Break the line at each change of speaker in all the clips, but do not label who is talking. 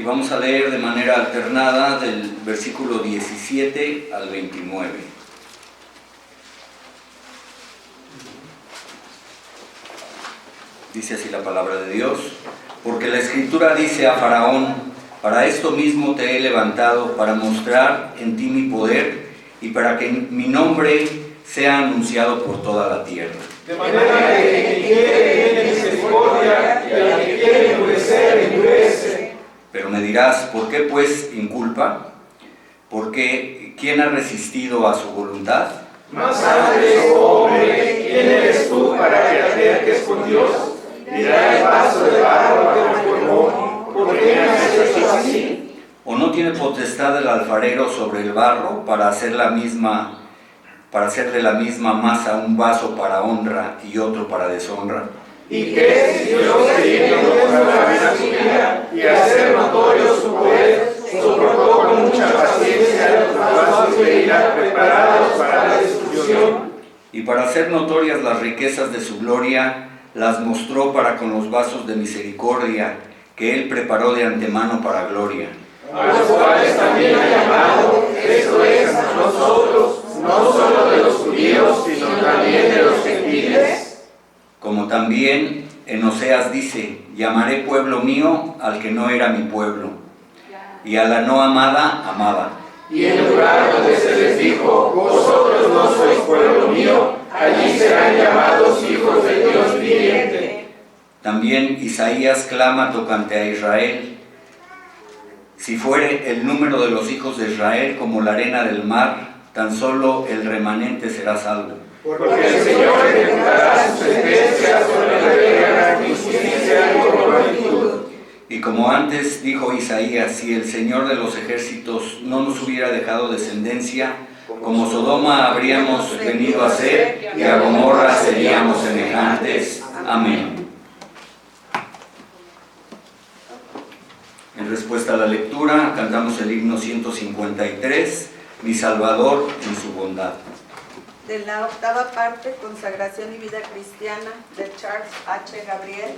vamos a leer de manera alternada del versículo 17 al 29. Dice así la palabra de Dios: porque la Escritura dice a Faraón: para esto mismo te he levantado, para mostrar en ti mi poder y para que mi nombre sea anunciado por toda la tierra.
De manera que quien quiere tiene misericordia y al que quiere endurecer, endurece.
Pero me dirás: ¿por qué pues inculpa? Porque ¿quién ha resistido a su voluntad?
Mas antes, oh hombre, ¿quién eres tú para que alterques con Dios? Dirá el vaso de barro que me formó: ¿por qué me has hecho así?
¿O no tiene potestad el alfarero sobre el barro para hacer de la misma masa un vaso para honra y otro para deshonra?
¿Y qué si Dios, queriendo mostrar la vida suya y hacer notorio su poder, soportó con mucha paciencia los vasos de ira preparados para la destrucción?
Y para hacer notorias las riquezas de su gloria, las mostró para con los vasos de misericordia que él preparó de antemano para gloria.
A los cuales también ha llamado, esto es, a nosotros, no solo de los judíos, sino también de los gentiles.
Como también en Oseas dice: llamaré pueblo mío al que no era mi pueblo, y a la no amada, amada.
Y en el lugar donde se les dijo: vosotros no sois pueblo mío, allí serán llamados hijos del Dios viviente.
También Isaías clama tocante a Israel: si fuere el número de los hijos de Israel como la arena del mar, tan solo el remanente será salvo.
Porque el Señor ejecutará sus sentencias sobre la tierra con justicia y con rectitud.
Y como antes dijo Isaías: si el Señor de los ejércitos no nos hubiera dejado descendencia, como Sodoma habríamos venido a ser, y a Gomorra seríamos semejantes. Amén. En respuesta a la lectura, cantamos el himno 153, Mi Salvador en su bondad.
De la octava parte, Consagración y vida cristiana, de Charles H. Gabriel.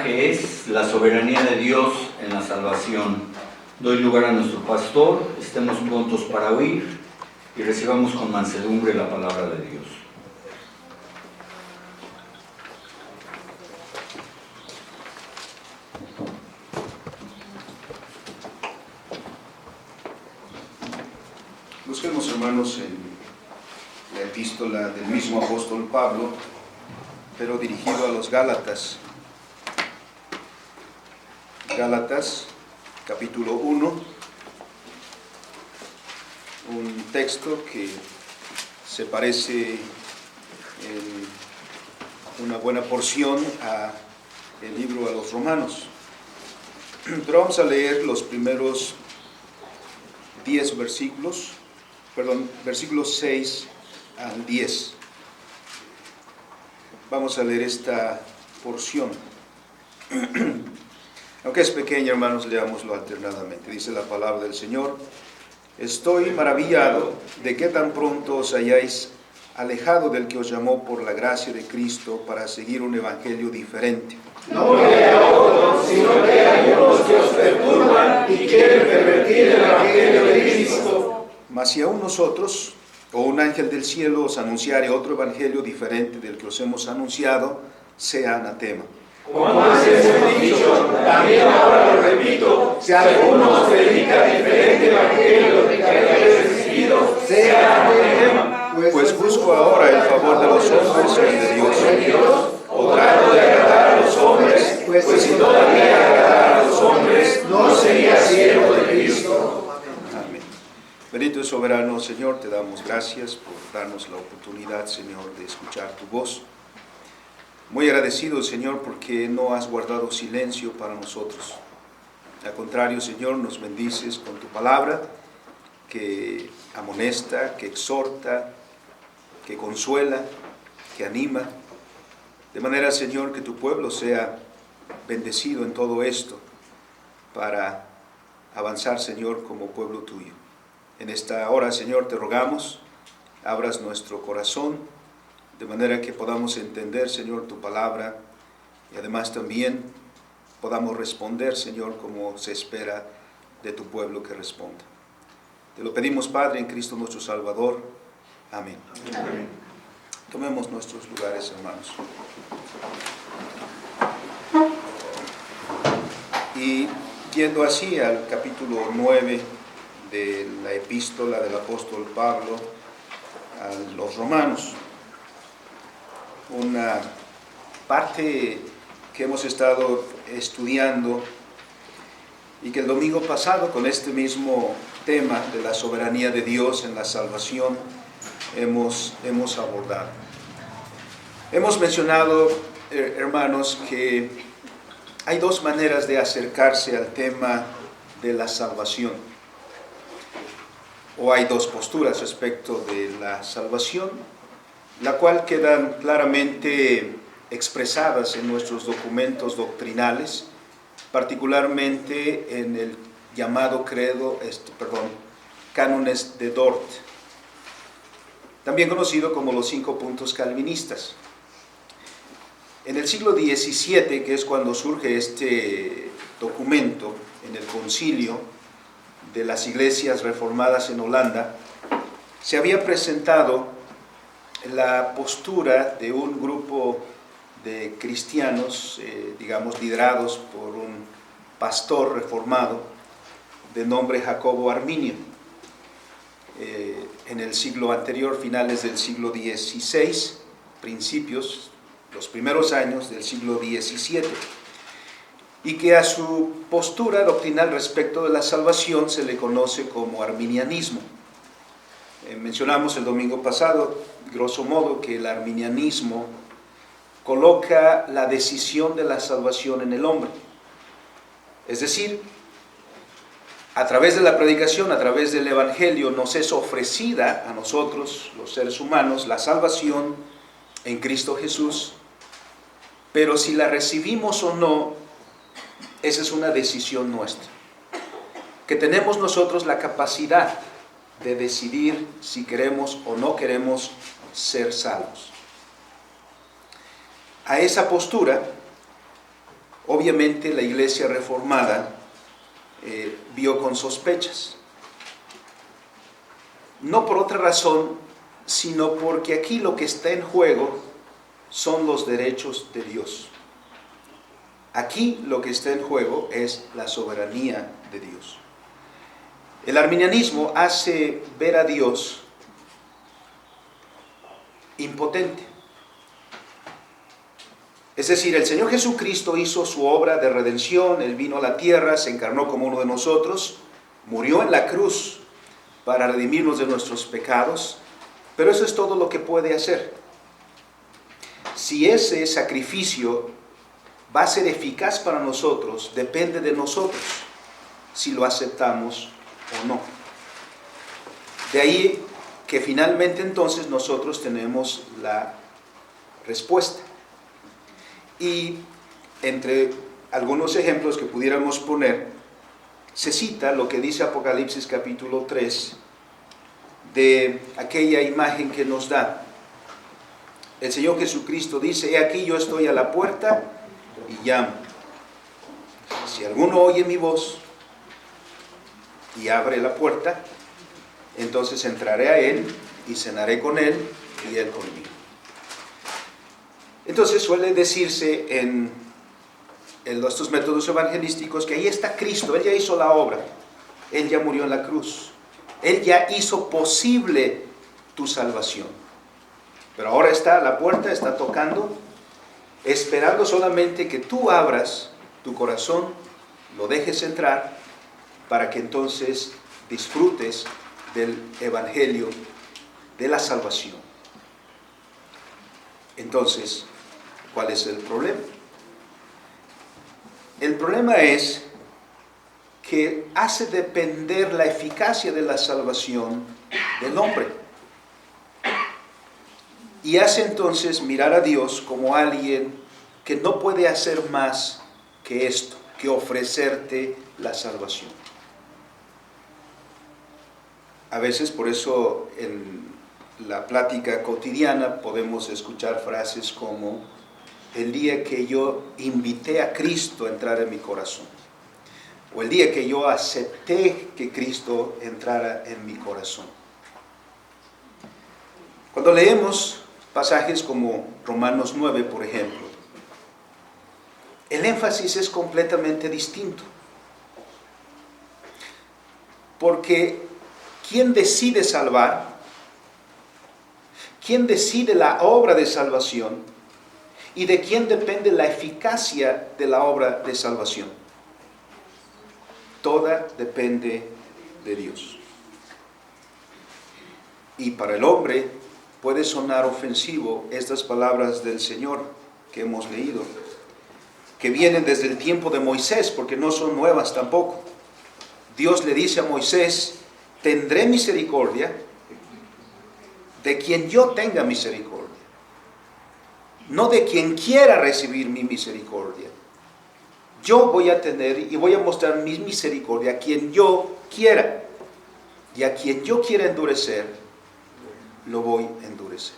Es la soberanía de Dios en la salvación. Doy lugar a nuestro pastor, estemos prontos para oír y recibamos con mansedumbre la palabra de Dios.
Busquemos, hermanos, en la epístola del mismo apóstol Pablo, pero dirigido a los Gálatas. Gálatas, capítulo 1, un texto que se parece en una buena porción al libro a los Romanos. Pero vamos a leer los primeros 10 versículos 6 al 10. Vamos a leer esta porción. Aunque es pequeña, hermanos, leámoslo alternadamente. Dice la palabra del Señor: Estoy maravillado de que tan pronto os hayáis alejado del que os llamó por la gracia de Cristo para seguir un evangelio diferente.
No que a otros, sino que hay unos que os perturban y quieren pervertir el evangelio de Cristo.
Mas si aún nosotros, o un ángel del cielo, os anunciare otro evangelio diferente del que os hemos anunciado, sea anatema.
Como antes hemos dicho, también ahora lo repito, si alguno os predica diferente evangelio del que habéis recibido, sea anatema.
Pues busco ahora el favor de los hombres o el de Dios.
O trato de agradar a los hombres, pues si todavía agradara a los hombres, no sería siervo de Cristo.
Amén. Bendito y soberano Señor, te damos gracias por darnos la oportunidad, Señor, de escuchar tu voz. Muy agradecido, Señor, porque no has guardado silencio para nosotros. Al contrario, Señor, nos bendices con tu palabra, que amonesta, que exhorta, que consuela, que anima. De manera, Señor, que tu pueblo sea bendecido en todo esto para avanzar, Señor, como pueblo tuyo. En esta hora, Señor, te rogamos, abras nuestro corazón, de manera que podamos entender, Señor, tu palabra y además también podamos responder, Señor, como se espera de tu pueblo que responda. Te lo pedimos, Padre, en Cristo nuestro Salvador. Amén. Amén. Tomemos nuestros lugares, hermanos. Y yendo así al capítulo 9 de la epístola del apóstol Pablo a los romanos, una parte que hemos estado estudiando y que el domingo pasado, con este mismo tema de la soberanía de Dios en la salvación, hemos abordado. Hemos mencionado, hermanos, que hay dos maneras de acercarse al tema de la salvación, o hay dos posturas respecto de la salvación, la cual quedan claramente expresadas en nuestros documentos doctrinales, particularmente en el llamado cánones de Dort, también conocido como los 5 puntos calvinistas. En el siglo XVII, que es cuando surge este documento en el concilio de las iglesias reformadas en Holanda, se había presentado la postura de un grupo de cristianos, liderados por un pastor reformado de nombre Jacobo Arminio. En el siglo anterior, finales del siglo XVI, los primeros años del siglo XVII, y que a su postura doctrinal respecto de la salvación se le conoce como arminianismo. Mencionamos el domingo pasado, grosso modo, que el arminianismo coloca la decisión de la salvación en el hombre. Es decir, a través de la predicación, a través del Evangelio, nos es ofrecida a nosotros, los seres humanos, la salvación en Cristo Jesús, pero si la recibimos o no, esa es una decisión nuestra, que tenemos nosotros la capacidad de decidir si queremos o no queremos ser salvos. A esa postura, obviamente la Iglesia reformada vio con sospechas.
no por otra razón, sino porque aquí lo que está en juego son los derechos de Dios. Aquí lo que está en juego es la soberanía de Dios. El arminianismo hace ver a Dios impotente. Es decir, el Señor Jesucristo hizo su obra de redención, Él vino a la tierra, se encarnó como uno de nosotros, murió en la cruz para redimirnos de nuestros pecados, pero eso es todo lo que puede hacer. Si ese sacrificio va a ser eficaz para nosotros, depende de nosotros, si lo aceptamos o no. De ahí que finalmente entonces nosotros tenemos la respuesta. Y entre algunos ejemplos que pudiéramos poner, se cita lo que dice Apocalipsis capítulo 3, de aquella imagen que nos da. El Señor Jesucristo dice: he aquí yo estoy a la puerta y llamo. Si alguno oye mi voz y abre la puerta, entonces entraré a él y cenaré con él y él conmigo. Entonces suele decirse en estos métodos evangelísticos que ahí está Cristo, Él ya hizo la obra, Él ya murió en la cruz, Él ya hizo posible tu salvación. Pero ahora está a la puerta, está tocando, esperando solamente que tú abras tu corazón, lo dejes entrar, para que entonces disfrutes del evangelio de la salvación. Entonces, ¿cuál es el problema? El problema es que hace depender la eficacia de la salvación del hombre. Y hace entonces mirar a Dios como alguien que no puede hacer más que esto, que ofrecerte la salvación. A veces por eso en la plática cotidiana podemos escuchar frases como: el día que yo invité a Cristo a entrar en mi corazón, o el día que yo acepté que Cristo entrara en mi corazón. Cuando leemos pasajes como Romanos 9, por ejemplo, el énfasis es completamente distinto. Porque ¿quién decide salvar? ¿Quién decide la obra de salvación? ¿Y de quién depende la eficacia de la obra de salvación? Toda depende de Dios. Y para el hombre puede sonar ofensivo estas palabras del Señor que hemos leído, que vienen desde el tiempo de Moisés, porque no son nuevas tampoco. Dios le dice a Moisés: tendré misericordia de quien yo tenga misericordia, no de quien quiera recibir mi misericordia. Yo voy a tener y voy a mostrar mi misericordia a quien yo quiera, y a quien yo quiera endurecer, lo voy a endurecer.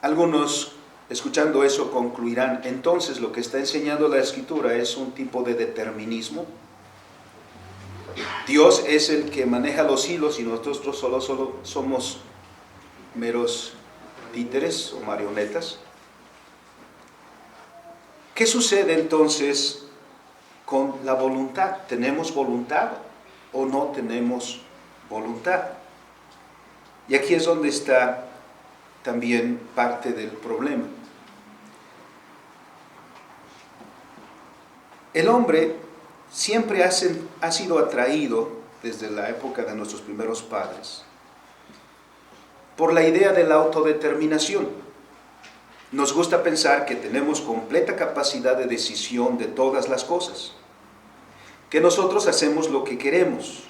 Algunos, escuchando eso, concluirán: entonces lo que está enseñando la Escritura es un tipo de determinismo. Dios es el que maneja los hilos y nosotros solo somos meros títeres o marionetas. ¿Qué sucede entonces con la voluntad? ¿Tenemos voluntad o no tenemos voluntad? Y aquí es donde está también parte del problema. El hombre siempre ha sido atraído, desde la época de nuestros primeros padres, por la idea de la autodeterminación. Nos gusta pensar que tenemos completa capacidad de decisión de todas las cosas, que nosotros hacemos lo que queremos,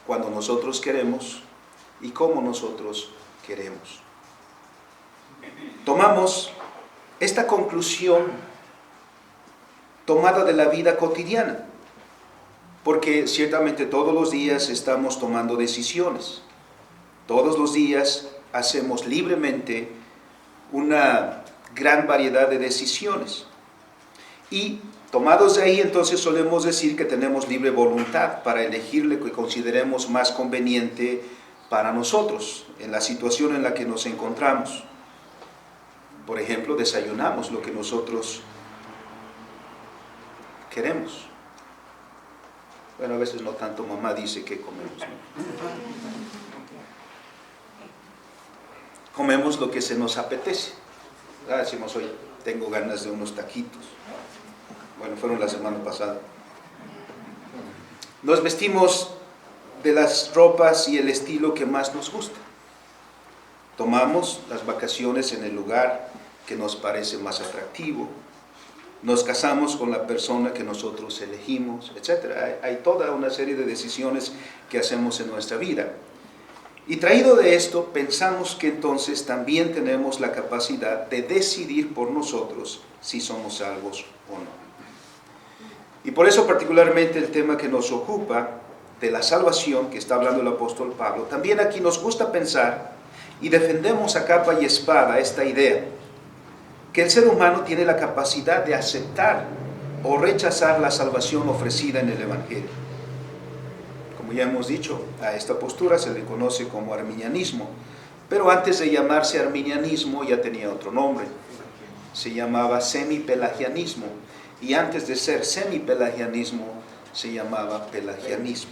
cuando nosotros queremos y como nosotros queremos. Tomamos esta conclusión tomada de la vida cotidiana, porque ciertamente todos los días estamos tomando decisiones, todos los días hacemos libremente una gran variedad de decisiones, y Tomados de ahí, entonces solemos decir que tenemos libre voluntad para elegir lo que consideremos más conveniente para nosotros, en la situación en la que nos encontramos. Por ejemplo, desayunamos lo que nosotros queremos. Bueno, a veces no tanto, mamá dice que comemos, ¿no? Comemos lo que se nos apetece. Decimos hoy, tengo ganas de unos taquitos. Bueno, fueron la semana pasada. Nos vestimos de las ropas y el estilo que más nos gusta. Tomamos las vacaciones en el lugar que nos parece más atractivo. Nos casamos con la persona que nosotros elegimos, etc. Hay toda una serie de decisiones que hacemos en nuestra vida. Y traído de esto, pensamos que entonces también tenemos la capacidad de decidir por nosotros si somos salvos o no. Y por eso particularmente el tema que nos ocupa de la salvación, que está hablando el apóstol Pablo, también aquí nos gusta pensar y defendemos a capa y espada esta idea, que el ser humano tiene la capacidad de aceptar o rechazar la salvación ofrecida en el Evangelio. Como ya hemos dicho, a esta postura se le conoce como arminianismo, pero antes de llamarse arminianismo ya tenía otro nombre, se llamaba semipelagianismo, y antes de ser semipelagianismo se llamaba pelagianismo.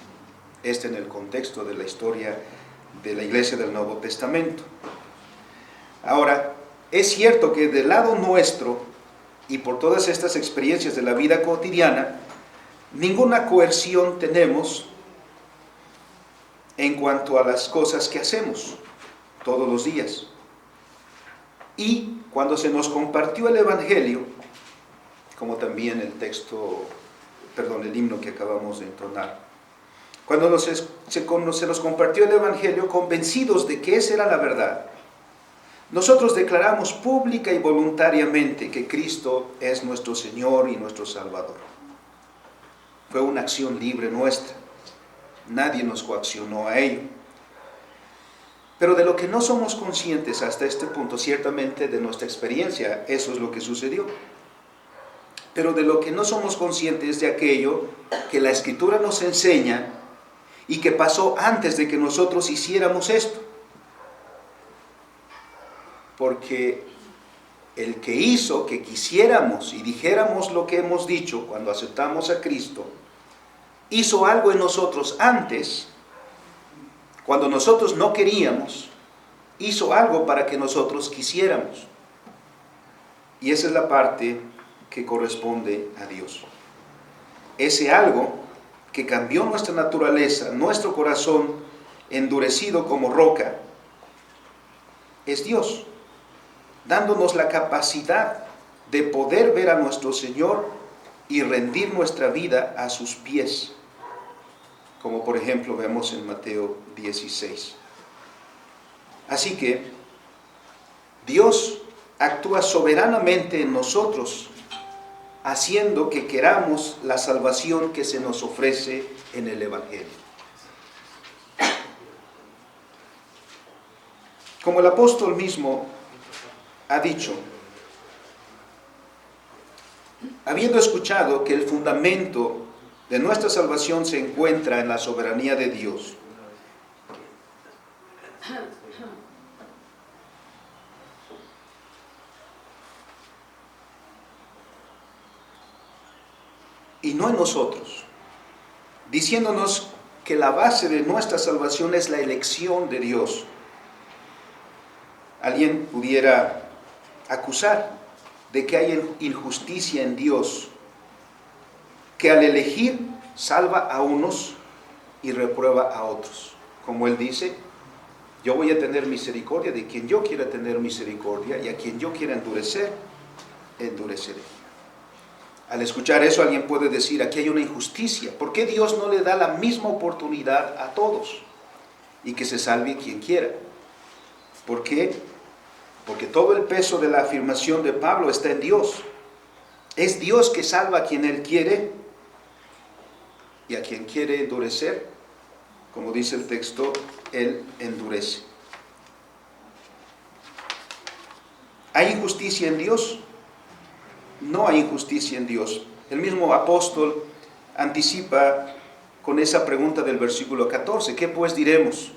En el contexto de la historia de la Iglesia del Nuevo Testamento. Ahora, es cierto que del lado nuestro, y por todas estas experiencias de la vida cotidiana, ninguna coerción tenemos en cuanto a las cosas que hacemos todos los días. Y cuando se nos compartió el Evangelio, como también el himno que acabamos de entonar, cuando se nos compartió el Evangelio, convencidos de que esa era la verdad, nosotros declaramos pública y voluntariamente que Cristo es nuestro Señor y nuestro Salvador. Fue una acción libre nuestra. Nadie nos coaccionó a ello. Pero de lo que no somos conscientes hasta este punto, ciertamente de nuestra experiencia, eso es lo que sucedió. Pero de lo que no somos conscientes es de aquello que la Escritura nos enseña y que pasó antes de que nosotros hiciéramos esto. Porque el que hizo que quisiéramos y dijéramos lo que hemos dicho cuando aceptamos a Cristo, hizo algo en nosotros antes, cuando nosotros no queríamos, hizo algo para que nosotros quisiéramos. Y esa es la parte que corresponde a Dios. Ese algo que cambió nuestra naturaleza, nuestro corazón endurecido como roca, es Dios, dándonos la capacidad de poder ver a nuestro Señor y rendir nuestra vida a sus pies, como por ejemplo vemos en Mateo 16. Así que Dios actúa soberanamente en nosotros, haciendo que queramos la salvación que se nos ofrece en el Evangelio. Como el apóstol mismo ha dicho, habiendo escuchado que el fundamento de nuestra salvación se encuentra en la soberanía de Dios, y no en nosotros, diciéndonos que la base de nuestra salvación es la elección de Dios. Alguien pudiera acusar de que hay injusticia en Dios, que al elegir salva a unos y reprueba a otros. Como Él dice, yo voy a tener misericordia de quien yo quiera tener misericordia, y a quien yo quiera endurecer, endureceré. Al escuchar eso, alguien puede decir, aquí hay una injusticia. ¿Por qué Dios no le da la misma oportunidad a todos y que se salve quien quiera? ¿Por qué? Porque todo el peso de la afirmación de Pablo está en Dios. Es Dios que salva a quien Él quiere, y a quien quiere endurecer, como dice el texto, Él endurece. ¿Hay injusticia en Dios? No hay injusticia en Dios. El mismo apóstol anticipa con esa pregunta del versículo 14, ¿qué pues diremos?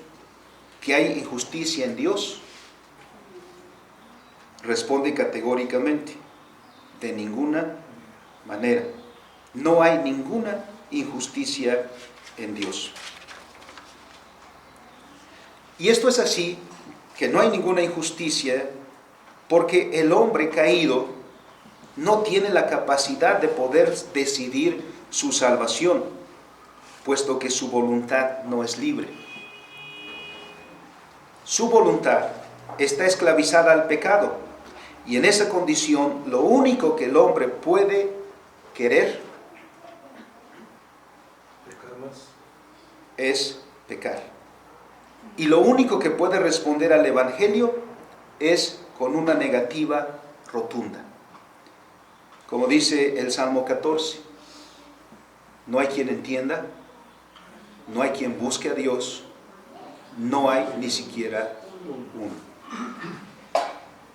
¿Que hay injusticia en Dios? Responde categóricamente, de ninguna manera. No hay ninguna injusticia en Dios. Y esto es así, que no hay ninguna injusticia, porque el hombre caído no tiene la capacidad de poder decidir su salvación, puesto que su voluntad no es libre. Su voluntad está esclavizada al pecado, y en esa condición lo único que el hombre puede querer es pecar. Y lo único que puede responder al Evangelio es con una negativa rotunda. Como dice el Salmo 14, no hay quien entienda, no hay quien busque a Dios, no hay ni siquiera uno.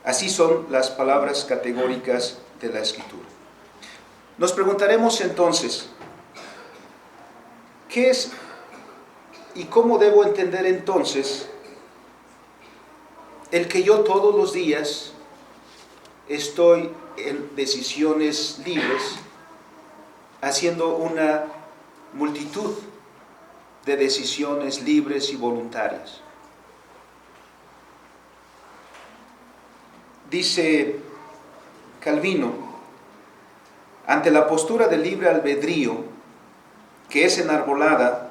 Así son las palabras categóricas de la Escritura. Nos preguntaremos entonces, ¿qué es y cómo debo entender entonces el que yo todos los días estoy en decisiones libres, haciendo una multitud de decisiones libres y voluntarias? Dice Calvino, ante la postura del libre albedrío, que es enarbolada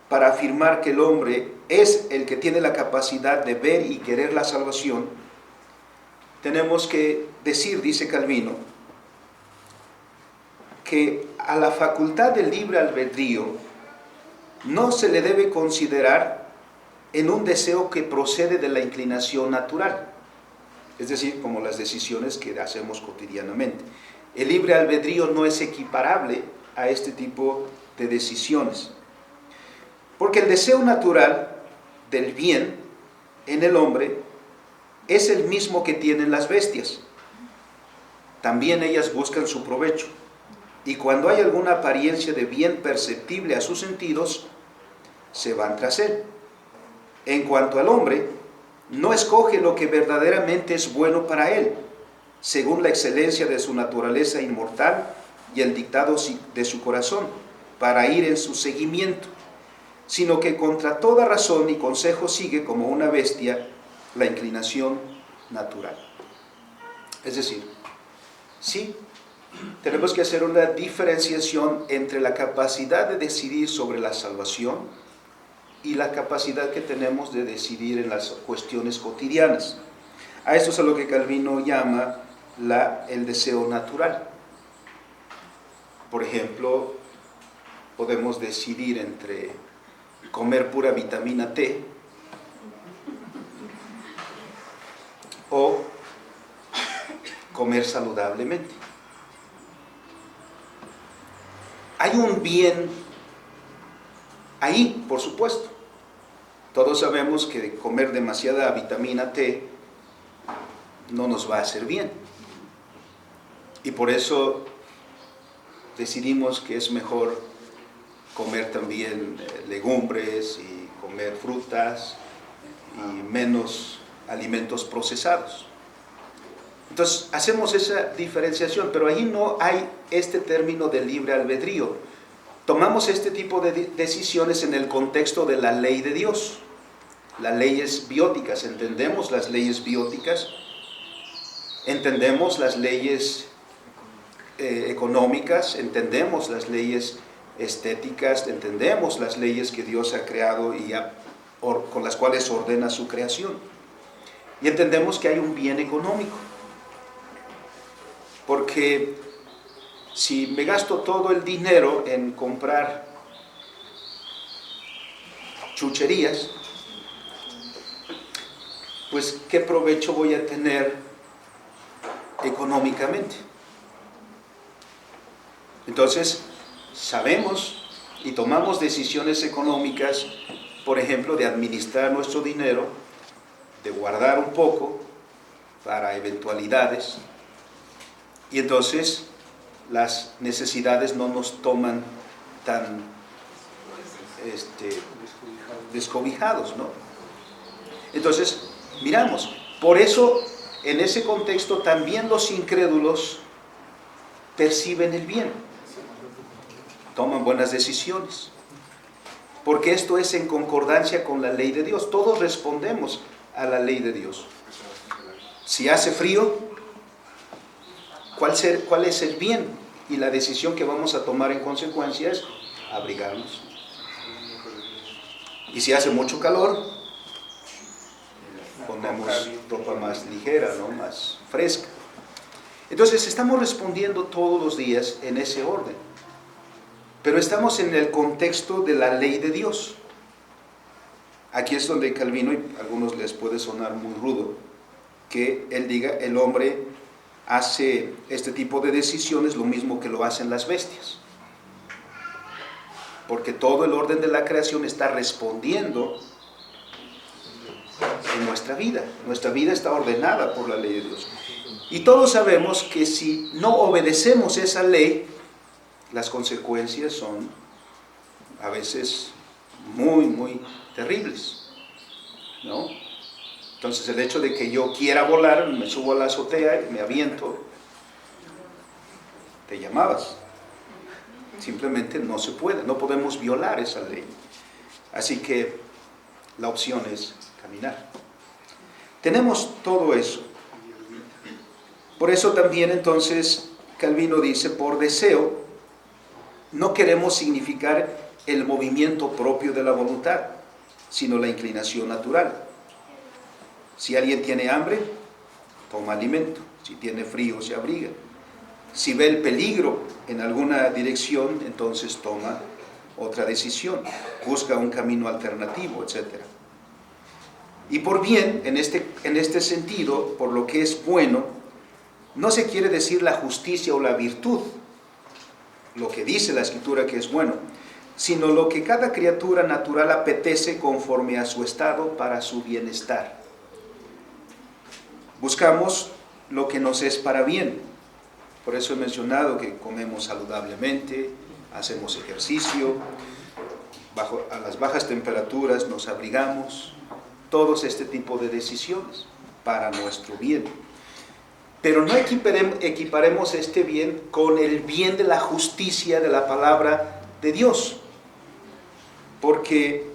para afirmar que el hombre es el que tiene la capacidad de ver y querer la salvación, tenemos que decir, dice Calvino, que a la facultad del libre albedrío no se le debe considerar en un deseo que procede de la inclinación natural, es decir, como las decisiones que hacemos cotidianamente. El libre albedrío no es equiparable a este tipo de decisiones, porque el deseo natural del bien en el hombre es el mismo que tienen las bestias. También ellas buscan su provecho, y cuando hay alguna apariencia de bien perceptible a sus sentidos, se van tras él. En cuanto al hombre, no escoge lo que verdaderamente es bueno para él, según la excelencia de su naturaleza inmortal y el dictado de su corazón, para ir en su seguimiento, sino que contra toda razón y consejo sigue como una bestia la inclinación natural. Es decir, sí, tenemos que hacer una diferenciación entre la capacidad de decidir sobre la salvación y la capacidad que tenemos de decidir en las cuestiones cotidianas. A esto es a lo que Calvino llama el deseo natural. Por ejemplo, podemos decidir entre comer pura vitamina T o comer saludablemente. Hay un bien ahí, por supuesto. Todos sabemos que comer demasiada vitamina T no nos va a hacer bien. Y por eso decidimos que es mejor comer también legumbres y comer frutas y menos alimentos procesados. Entonces hacemos esa diferenciación, pero ahí no hay este término de libre albedrío. Tomamos este tipo de decisiones en el contexto de la ley de Dios, las leyes bióticas. Entendemos las leyes bióticas, entendemos las leyes económicas, entendemos las leyes estéticas, entendemos las leyes que Dios ha creado y con las cuales ordena su creación. Y entendemos que hay un bien económico, porque si me gasto todo el dinero en comprar chucherías, pues ¿qué provecho voy a tener económicamente? Entonces, sabemos y tomamos decisiones económicas, por ejemplo, de administrar nuestro dinero, de guardar un poco para eventualidades, y entonces las necesidades no nos toman tan descobijados, ¿no? Entonces, miramos, por eso en ese contexto también los incrédulos perciben el bien, toman buenas decisiones, porque esto es en concordancia con la ley de Dios. Todos respondemos a la ley de Dios. Si hace frío, ¿cuál es el bien? Y la decisión que vamos a tomar en consecuencia es abrigarnos. Y si hace mucho calor, ponemos ropa más ligera, ¿no? Más fresca. Entonces estamos respondiendo todos los días en ese orden, pero estamos en el contexto de la ley de Dios. Aquí es donde Calvino, y a algunos les puede sonar muy rudo, que él diga, el hombre hace este tipo de decisiones lo mismo que lo hacen las bestias, porque todo el orden de la creación está respondiendo en nuestra vida. Nuestra vida está ordenada por la ley de Dios. Y todos sabemos que si no obedecemos esa ley, las consecuencias son a veces muy, muy terribles, ¿no? Entonces el hecho de que yo quiera volar, me subo a la azotea y me aviento, te llamabas. Simplemente no se puede, no podemos violar esa ley. Así que la opción es caminar. Tenemos todo eso. Por eso también entonces Calvino dice, por deseo, no queremos significar el movimiento propio de la voluntad, sino la inclinación natural. Si alguien tiene hambre, toma alimento. Si tiene frío, se abriga. Si ve el peligro en alguna dirección, entonces toma otra decisión, busca un camino alternativo, etc. Y por bien, en este sentido, por lo que es bueno, no se quiere decir la justicia o la virtud, lo que dice la Escritura que es bueno, sino lo que cada criatura natural apetece conforme a su estado para su bienestar. Buscamos lo que nos es para bien. Por eso he mencionado que comemos saludablemente, hacemos ejercicio, a las bajas temperaturas nos abrigamos, todos este tipo de decisiones para nuestro bien. Pero no equiparemos este bien con el bien de la justicia de la palabra de Dios, porque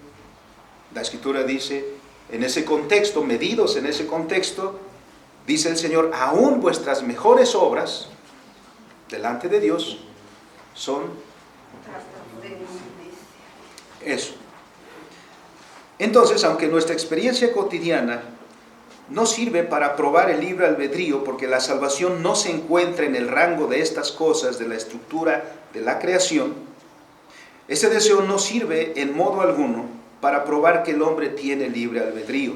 la Escritura dice, en ese contexto, medidos en ese contexto, dice el Señor, aún vuestras mejores obras delante de Dios son eso. Entonces, aunque nuestra experiencia cotidiana no sirve para probar el libre albedrío, porque la salvación no se encuentra en el rango de estas cosas, de la estructura de la creación, ese deseo no sirve en modo alguno para probar que el hombre tiene libre albedrío.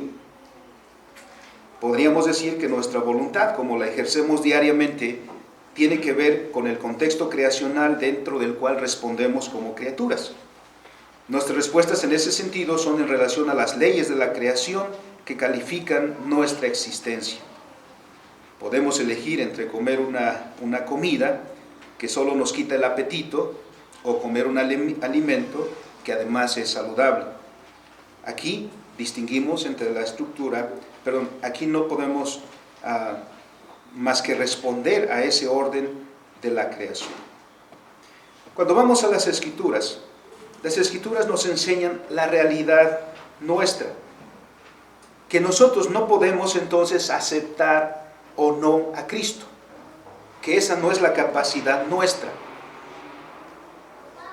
Podríamos decir que nuestra voluntad, como la ejercemos diariamente, tiene que ver con el contexto creacional dentro del cual respondemos como criaturas. Nuestras respuestas en ese sentido son en relación a las leyes de la creación que califican nuestra existencia. Podemos elegir entre comer una comida que solo nos quita el apetito o comer un alimento que además es saludable. Aquí distinguimos entre la estructura, aquí no podemos más que responder a ese orden de la creación. Cuando vamos a las Escrituras nos enseñan la realidad nuestra, que nosotros no podemos entonces aceptar o no a Cristo, que esa no es la capacidad nuestra,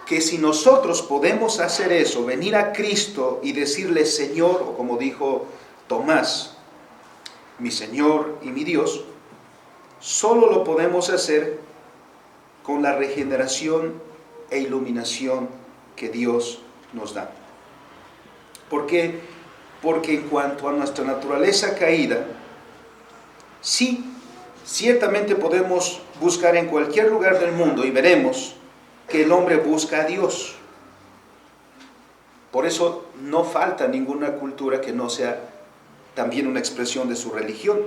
que si nosotros podemos hacer eso, venir a Cristo y decirle Señor, o como dijo Tomás, mi Señor y mi Dios, solo lo podemos hacer con la regeneración e iluminación que Dios nos da. ¿Por qué? Porque en cuanto a nuestra naturaleza caída, sí, ciertamente podemos buscar en cualquier lugar del mundo y veremos que el hombre busca a Dios. Por eso no falta ninguna cultura que no sea también una expresión de su religión.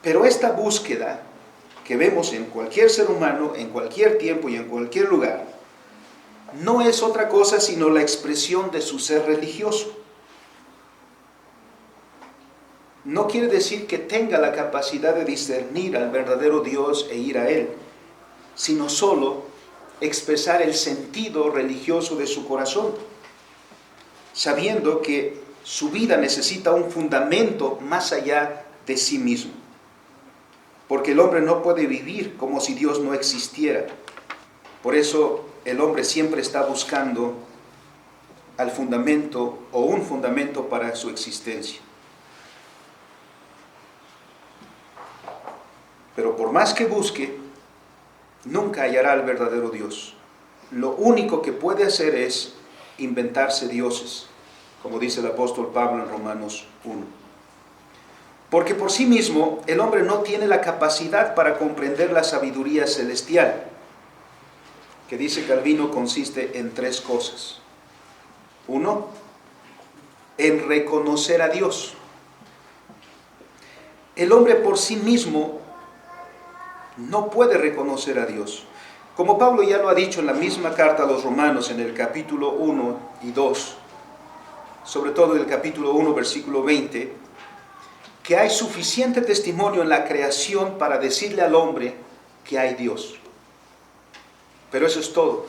Pero esta búsqueda que vemos en cualquier ser humano, en cualquier tiempo y en cualquier lugar, no es otra cosa sino la expresión de su ser religioso. No quiere decir que tenga la capacidad de discernir al verdadero Dios e ir a Él, sino solo expresar el sentido religioso de su corazón, sabiendo que su vida necesita un fundamento más allá de sí mismo. Porque el hombre no puede vivir como si Dios no existiera. Por eso el hombre siempre está buscando al fundamento o un fundamento para su existencia. Pero por más que busque, nunca hallará al verdadero Dios. Lo único que puede hacer es inventarse dioses, como dice el apóstol Pablo en Romanos 1. Porque por sí mismo el hombre no tiene la capacidad para comprender la sabiduría celestial, que dice Calvino consiste en 3 cosas. 1, en reconocer a Dios. El hombre por sí mismo no puede reconocer a Dios. Como Pablo ya lo ha dicho en la misma carta a los Romanos, en el capítulo 1 y 2, sobre todo en el capítulo 1, versículo 20, que hay suficiente testimonio en la creación para decirle al hombre que hay Dios. Pero eso es todo.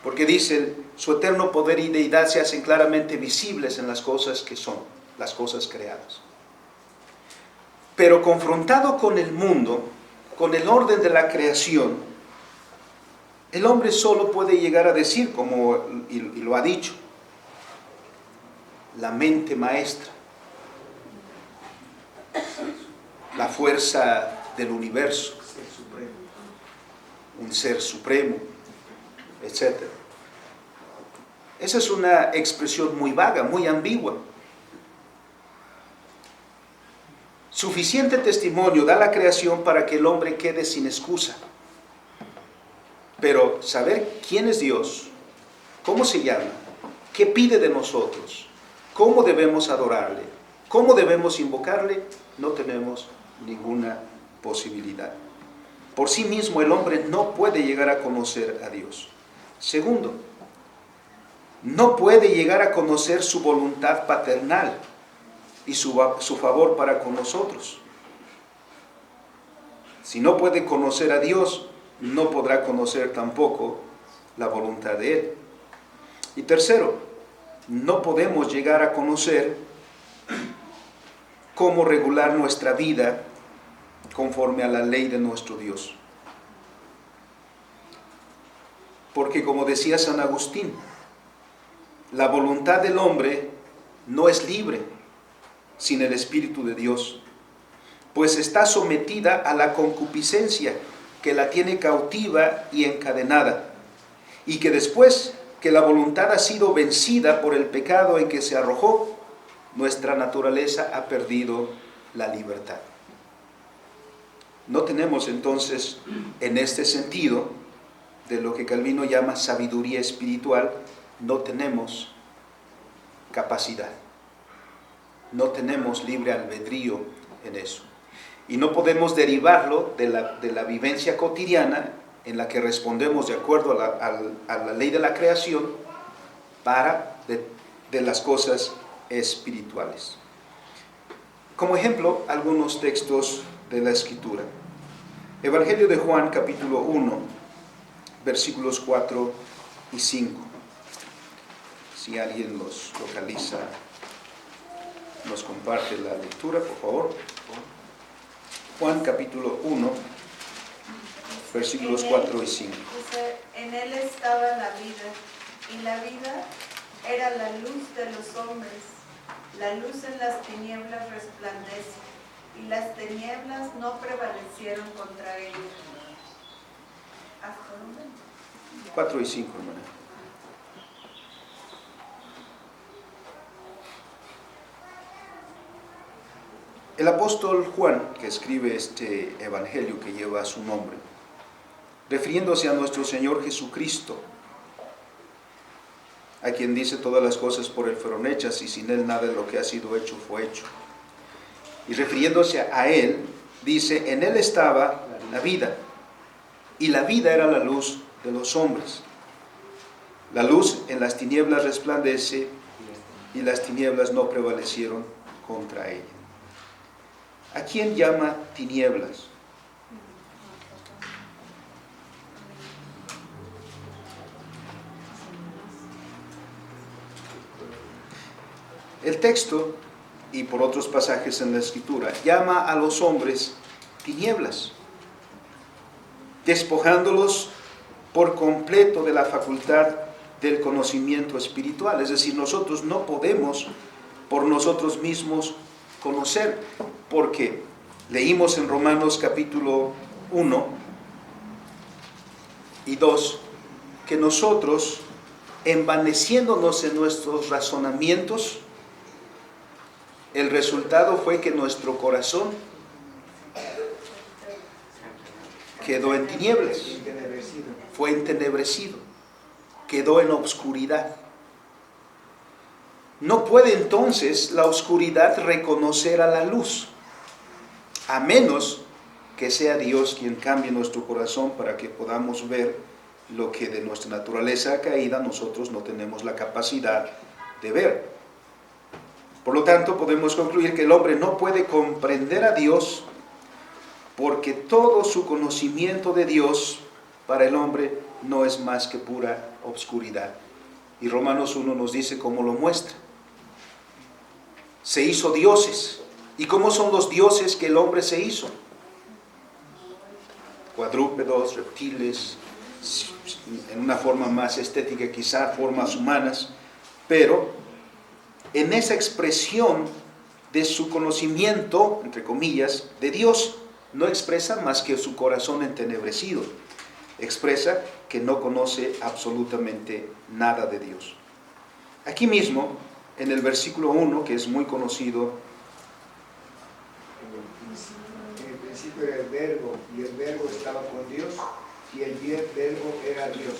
Porque dice, su eterno poder y deidad se hacen claramente visibles en las cosas que son, las cosas creadas. Pero confrontado con el mundo, con el orden de la creación, el hombre solo puede llegar a decir, como y lo ha dicho, la mente maestra, la fuerza del universo, un ser supremo, etc. Esa es una expresión muy vaga, muy ambigua. Suficiente testimonio da la creación para que el hombre quede sin excusa. Pero saber quién es Dios, cómo se llama, qué pide de nosotros, cómo debemos adorarle, cómo debemos invocarle, no tenemos ninguna posibilidad. Por sí mismo el hombre no puede llegar a conocer a Dios. Segundo, no puede llegar a conocer su voluntad paternal y su favor para con nosotros. Si no puede conocer a Dios, no podrá conocer tampoco la voluntad de Él. Y tercero, no podemos llegar a conocer cómo regular nuestra vida conforme a la ley de nuestro Dios. Porque como decía San Agustín, la voluntad del hombre no es libre sin el Espíritu de Dios, pues está sometida a la concupiscencia que la tiene cautiva y encadenada, y que después que la voluntad ha sido vencida por el pecado en que se arrojó, nuestra naturaleza ha perdido la libertad. No tenemos entonces, en este sentido, de lo que Calvino llama sabiduría espiritual, no tenemos capacidad. No tenemos libre albedrío en eso. Y no podemos derivarlo de la vivencia cotidiana en la que respondemos de acuerdo a la ley de la creación de las cosas espirituales. Como ejemplo, algunos textos de la Escritura. Evangelio de Juan, capítulo 1, versículos 4 y 5. Si alguien los localiza, nos comparte la lectura, por favor. Juan capítulo 1, versículos 4 y 5.
Dice, en él estaba la vida, y la vida era la luz de los hombres. La luz en las tinieblas resplandece, y las tinieblas no prevalecieron contra ella. ¿Hasta dónde?
4 y 5, hermano. El apóstol Juan, que escribe este evangelio que lleva su nombre, refiriéndose a nuestro Señor Jesucristo, a quien dice todas las cosas por él fueron hechas y sin él nada de lo que ha sido hecho fue hecho. Y refiriéndose a él, dice, en él estaba la vida. Y la vida era la luz de los hombres. La luz en las tinieblas resplandece y las tinieblas no prevalecieron contra ella. ¿A quién llama tinieblas? El texto, y por otros pasajes en la Escritura, llama a los hombres tinieblas, despojándolos por completo de la facultad del conocimiento espiritual. Es decir, nosotros no podemos por nosotros mismos conocer, porque leímos en Romanos capítulo 1 y 2 que nosotros, envaneciéndonos en nuestros razonamientos, el resultado fue que nuestro corazón quedó en tinieblas, fue entenebrecido, quedó en obscuridad. No puede entonces la oscuridad reconocer a la luz, a menos que sea Dios quien cambie nuestro corazón para que podamos ver lo que de nuestra naturaleza caída nosotros no tenemos la capacidad de ver. Por lo tanto, podemos concluir que el hombre no puede comprender a Dios porque todo su conocimiento de Dios para el hombre no es más que pura obscuridad. Y Romanos 1 nos dice cómo lo muestra. Se hizo dioses. ¿Y cómo son los dioses que el hombre se hizo? Cuadrúpedos, reptiles, en una forma más estética quizá, formas humanas, pero en esa expresión de su conocimiento, entre comillas, de Dios, no expresa más que su corazón entenebrecido. Expresa que no conoce absolutamente nada de Dios. Aquí mismo, en el versículo 1, que es muy conocido,
en el principio era el verbo, y el verbo estaba con Dios, y el verbo era Dios.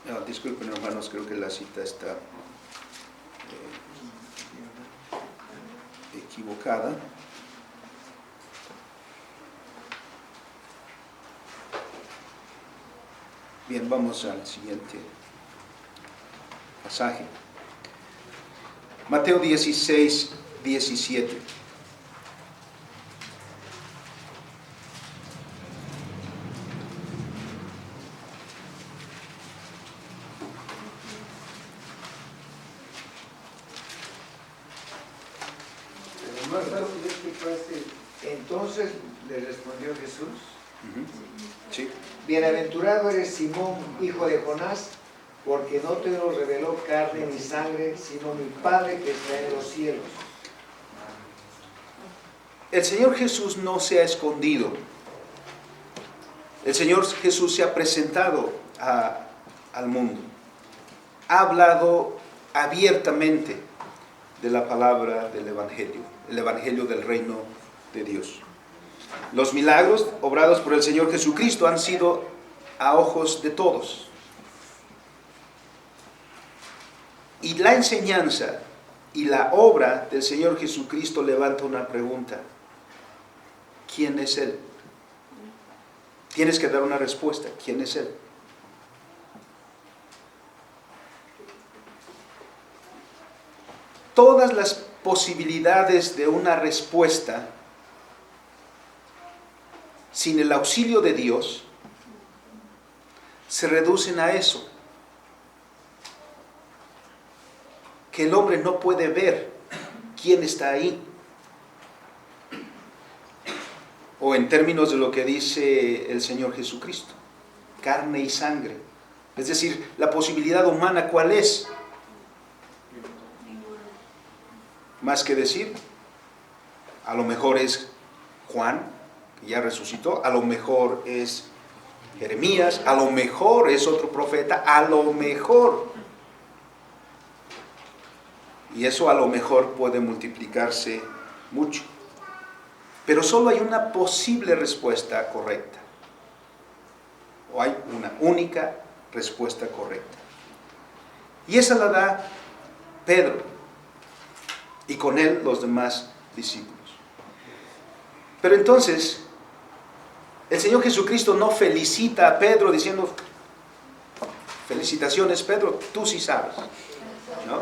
No, disculpen hermanos, creo que la cita está equivocada. Bien, vamos al siguiente pasaje. Mateo 16, 17.
Entonces le respondió Jesús:
Sí.
Bienaventurado eres Simón, hijo de Jonás, porque no te lo reveló carne ni sangre, sino mi Padre que está en los cielos.
El Señor Jesús no se ha escondido. El Señor Jesús se ha presentado al mundo. Ha hablado abiertamente de la palabra del Evangelio, el Evangelio del reino de Dios. Los milagros obrados por el Señor Jesucristo han sido a ojos de todos. Y la enseñanza y la obra del Señor Jesucristo levanta una pregunta: ¿quién es Él? Tienes que dar una respuesta: ¿quién es Él? Todas las posibilidades de una respuesta sin el auxilio de Dios se reducen a eso: que el hombre no puede ver quién está ahí. O en términos de lo que dice el Señor Jesucristo, carne y sangre. Es decir, la posibilidad humana, ¿cuál es? Más que decir, a lo mejor es Juan, que ya resucitó, a lo mejor es Jeremías, a lo mejor es otro profeta, a lo mejor. Y eso a lo mejor puede multiplicarse mucho. Pero solo hay una posible respuesta correcta. O hay una única respuesta correcta. Y esa la da Pedro. Y con él los demás discípulos. Pero entonces, el Señor Jesucristo no felicita a Pedro diciendo, felicitaciones Pedro, tú sí sabes, ¿no?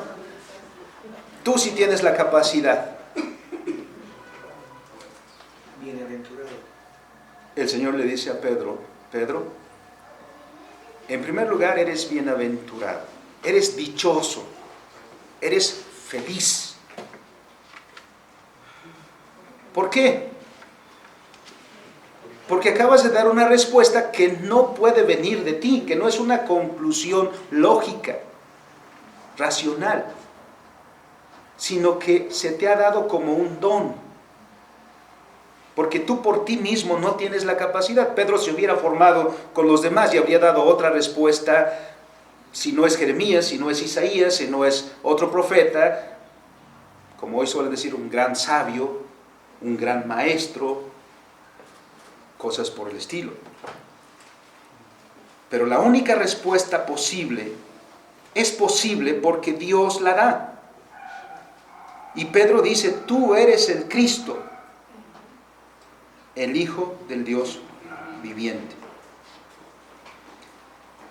Tú sí tienes la capacidad.
Bienaventurado.
El Señor le dice a Pedro, Pedro, en primer lugar eres bienaventurado, eres dichoso, eres feliz. ¿Por qué? Porque acabas de dar una respuesta que no puede venir de ti, que no es una conclusión lógica, racional, sino que se te ha dado como un don. Porque tú por ti mismo no tienes la capacidad. Pedro se hubiera formado con los demás y habría dado otra respuesta, si no es Jeremías, si no es Isaías, si no es otro profeta, como hoy suele decir, un gran sabio, un gran maestro, cosas por el estilo. Pero la única respuesta posible es posible porque Dios la da. Y Pedro dice, tú eres el Cristo, el Hijo del Dios viviente.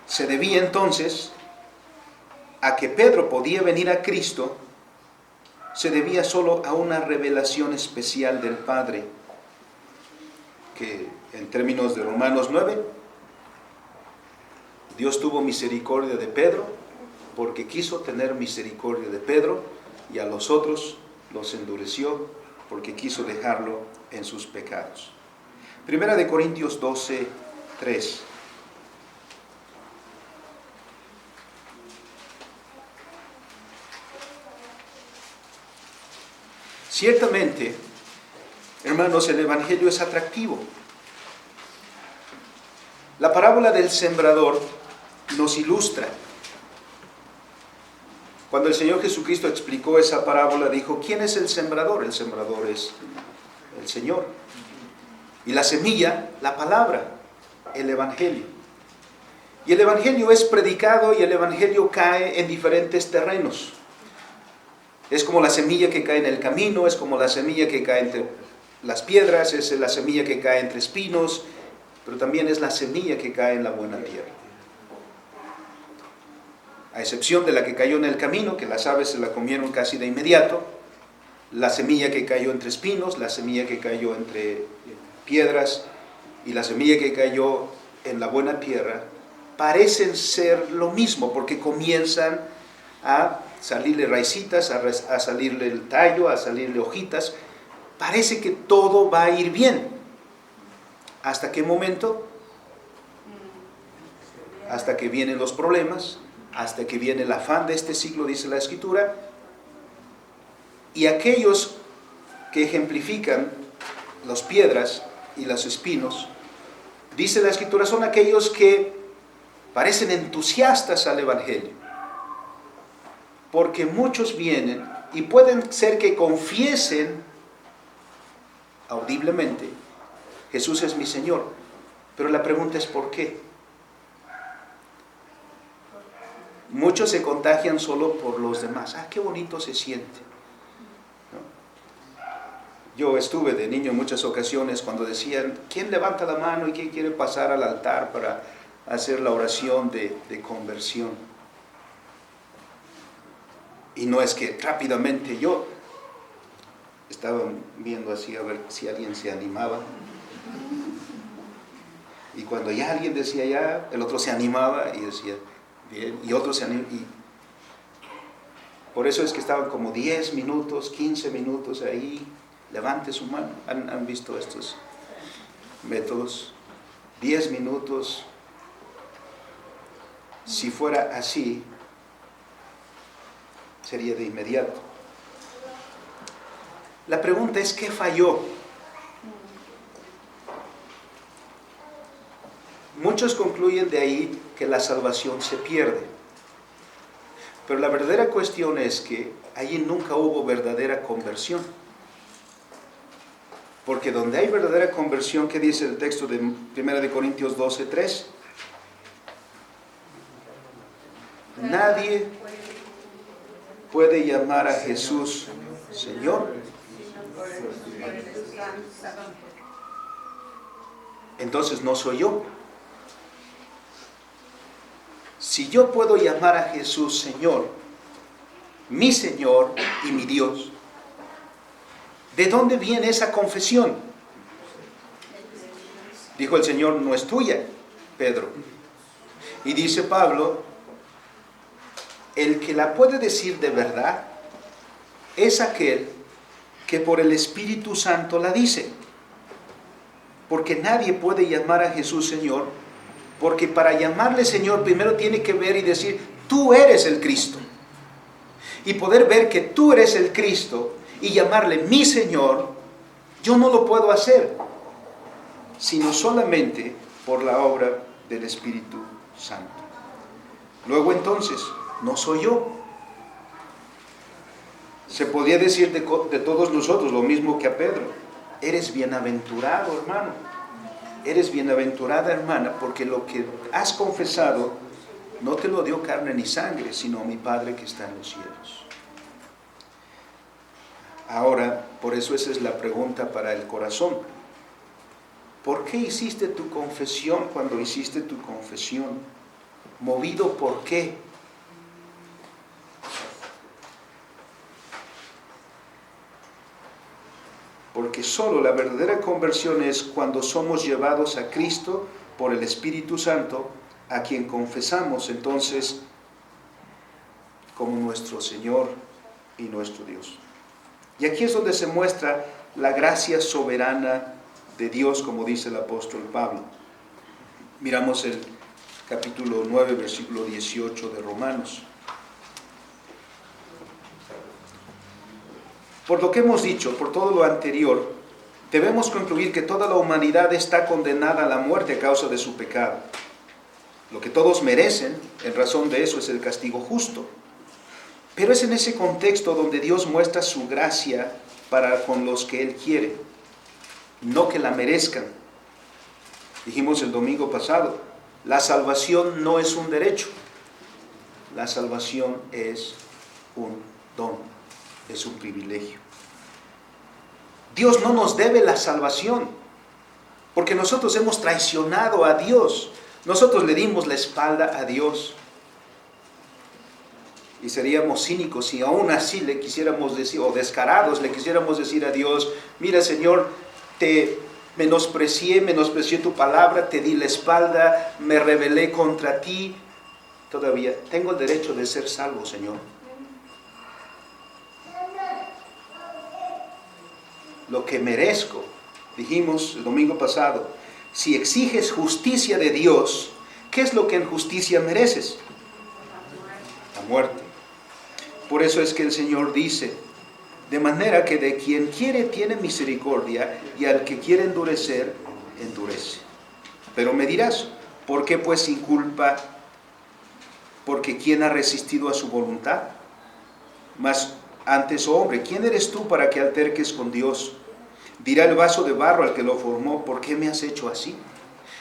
Se debía entonces a que Pedro podía venir a Cristo, se debía solo a una revelación especial del Padre, que en términos de Romanos 9, Dios tuvo misericordia de Pedro porque quiso tener misericordia de Pedro, y a los otros los endureció porque quiso dejarlo en sus pecados. Primera de Corintios 12, 3. Ciertamente, hermanos, el Evangelio es atractivo. La parábola del sembrador nos ilustra. Cuando el Señor Jesucristo explicó esa parábola, dijo, ¿quién es el sembrador? El sembrador es el Señor. Y la semilla, la palabra, el Evangelio. Y el Evangelio es predicado y el Evangelio cae en diferentes terrenos. Es como la semilla que cae en el camino, es como la semilla que cae entre las piedras, es la semilla que cae entre espinos, pero también es la semilla que cae en la buena tierra. A excepción de la que cayó en el camino, que las aves se la comieron casi de inmediato, la semilla que cayó entre espinos, la semilla que cayó entre piedras y la semilla que cayó en la buena tierra, parecen ser lo mismo, porque comienzan a salirle raicitas, a salirle el tallo, a salirle hojitas. Parece que todo va a ir bien. ¿Hasta qué momento? Hasta que vienen los problemas, hasta que viene el afán de este siglo, dice la Escritura, y aquellos que ejemplifican las piedras y los espinos, dice la Escritura, son aquellos que parecen entusiastas al Evangelio, porque muchos vienen y pueden ser que confiesen audiblemente, Jesús es mi Señor, pero la pregunta es ¿por qué? Muchos se contagian solo por los demás. ¡Ah, qué bonito se siente! ¿No? Yo estuve de niño en muchas ocasiones cuando decían, ¿quién levanta la mano y quién quiere pasar al altar para hacer la oración de conversión? Y no es que rápidamente yo estaba viendo así a ver si alguien se animaba. Y cuando ya alguien decía ya, el otro se animaba y decía, bien, y otros se animaban. Y por eso es que estaban como 10 minutos, 15 minutos ahí, levante su mano. ¿Han visto estos métodos? 10 minutos. Si fuera así, sería de inmediato. La pregunta es, ¿qué falló? Muchos concluyen de ahí que la salvación se pierde. Pero la verdadera cuestión es que allí nunca hubo verdadera conversión. Porque donde hay verdadera conversión, ¿qué dice el texto de 1 Corintios 12:3? Nadie puede llamar a Jesús Señor
Espíritu Santo.
Entonces no soy yo. Si yo puedo llamar a Jesús Señor y mi Dios, ¿de dónde viene esa confesión? Dijo el Señor, no es tuya, Pedro. Y dice Pablo, el que la puede decir de verdad es aquel que por el Espíritu Santo la dice. Porque nadie puede llamar a Jesús Señor, porque para llamarle Señor primero tiene que ver y decir, tú eres el Cristo. Y poder ver que tú eres el Cristo y llamarle mi Señor, yo no lo puedo hacer, sino solamente por la obra del Espíritu Santo. Luego entonces, no soy yo. Se podía decir de todos nosotros lo mismo que a Pedro. Eres bienaventurado, hermano. Eres bienaventurada, hermana, porque lo que has confesado no te lo dio carne ni sangre, sino mi Padre que está en los cielos. Ahora, por eso esa es la pregunta para el corazón. ¿Por qué hiciste tu confesión cuando hiciste tu confesión? ¿Movido por qué? Porque solo la verdadera conversión es cuando somos llevados a Cristo por el Espíritu Santo, a quien confesamos entonces como nuestro Señor y nuestro Dios. Y aquí es donde se muestra la gracia soberana de Dios, como dice el apóstol Pablo. Miramos el capítulo 9, versículo 18 de Romanos. Por lo que hemos dicho, por todo lo anterior, debemos concluir que toda la humanidad está condenada a la muerte a causa de su pecado. Lo que todos merecen, en razón de eso, es el castigo justo. Pero es en ese contexto donde Dios muestra su gracia para con los que Él quiere, no que la merezcan. Dijimos el domingo pasado, la salvación no es un derecho, la salvación es un don, es un privilegio. Dios no nos debe la salvación, porque nosotros hemos traicionado a Dios, nosotros le dimos la espalda a Dios. Y seríamos cínicos si aún así le quisiéramos decir, o descarados le quisiéramos decir a Dios, mira Señor, te menosprecié tu palabra, te di la espalda, me rebelé contra ti. Todavía tengo el derecho de ser salvo, Señor. Lo que merezco, dijimos el domingo pasado, si exiges justicia de Dios, ¿qué es lo que en justicia mereces? La muerte. Por eso es que el Señor dice, de manera que de quien quiere tiene misericordia, y al que quiere endurecer, endurece. Pero me dirás, ¿por qué pues sin culpa? Porque ¿quién ha resistido a su voluntad? Mas antes, oh hombre, ¿quién eres tú para que alterques con Dios? Dirá el vaso de barro al que lo formó, ¿por qué me has hecho así?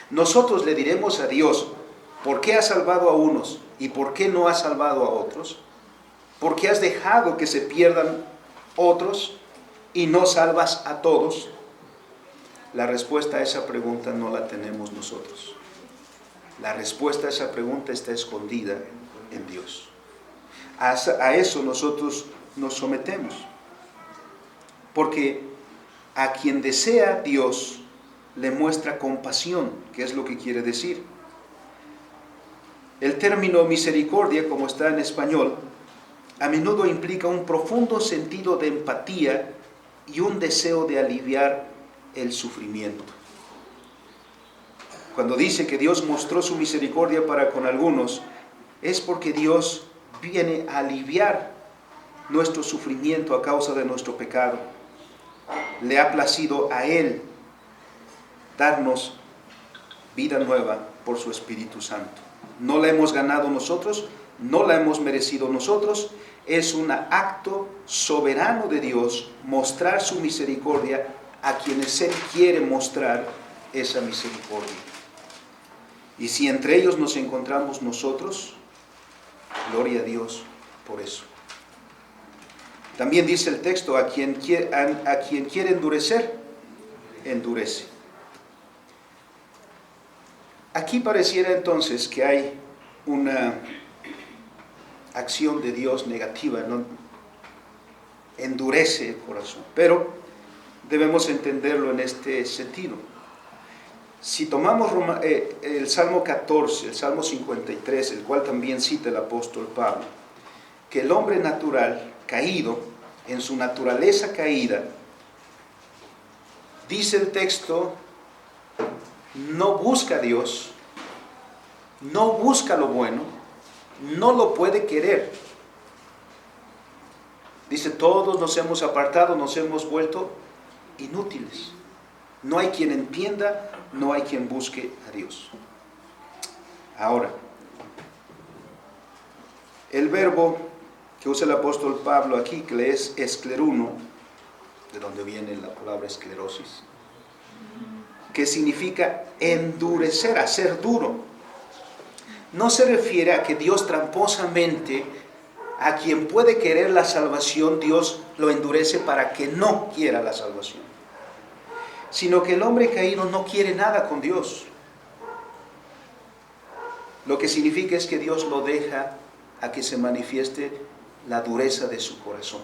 Nosotros le diremos a Dios, ¿por qué has salvado a unos y por qué no has salvado a otros? ¿Por qué has dejado que se pierdan otros y no salvas a todos? La respuesta a esa pregunta no la tenemos nosotros. La respuesta a esa pregunta está escondida en Dios. A eso nosotros nos sometemos. Porque a quien desea Dios le muestra compasión, que es lo que quiere decir. El término misericordia, como está en español, a menudo implica un profundo sentido de empatía y un deseo de aliviar el sufrimiento. Cuando dice que Dios mostró su misericordia para con algunos, es porque Dios viene a aliviar nuestro sufrimiento a causa de nuestro pecado. Le ha placido a Él darnos vida nueva por su Espíritu Santo. No la hemos ganado nosotros, no la hemos merecido nosotros. Es un acto soberano de Dios mostrar su misericordia a quienes Él quiere mostrar esa misericordia. Y si entre ellos nos encontramos nosotros, gloria a Dios por eso. También dice el texto, a quien quiere endurecer, endurece. Aquí pareciera entonces que hay una acción de Dios negativa, ¿no? Endurece el corazón, pero debemos entenderlo en este sentido. Si tomamos el Salmo 14, el Salmo 53, el cual también cita el apóstol Pablo, que el hombre natural, caído, en su naturaleza caída, dice el texto, no busca a Dios, no busca lo bueno, no lo puede querer. Dice, todos nos hemos apartado, nos hemos vuelto inútiles. No hay quien entienda, no hay quien busque a Dios. Ahora, el verbo que usa el apóstol Pablo aquí, que es escleruno, de donde viene la palabra esclerosis, que significa endurecer, hacer duro. No se refiere a que Dios tramposamente, a quien puede querer la salvación, Dios lo endurece para que no quiera la salvación, sino que el hombre caído no quiere nada con Dios. Lo que significa es que Dios lo deja a que se manifieste la dureza de su corazón.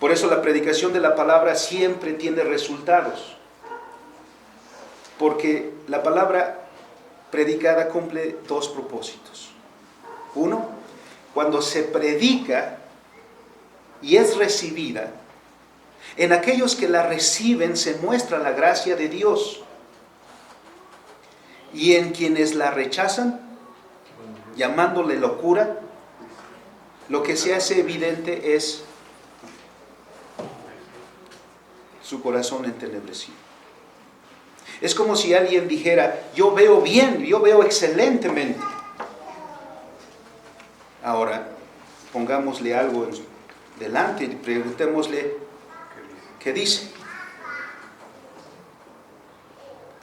Por eso la predicación de la palabra siempre tiene resultados, porque la palabra predicada cumple dos propósitos. Uno, cuando se predica y es recibida, en aquellos que la reciben se muestra la gracia de Dios, y en quienes la rechazan, llamándole locura, lo que se hace evidente es su corazón entenebrecido. Es como si alguien dijera, yo veo bien, yo veo excelentemente. Ahora, pongámosle algo delante y preguntémosle, ¿qué dice?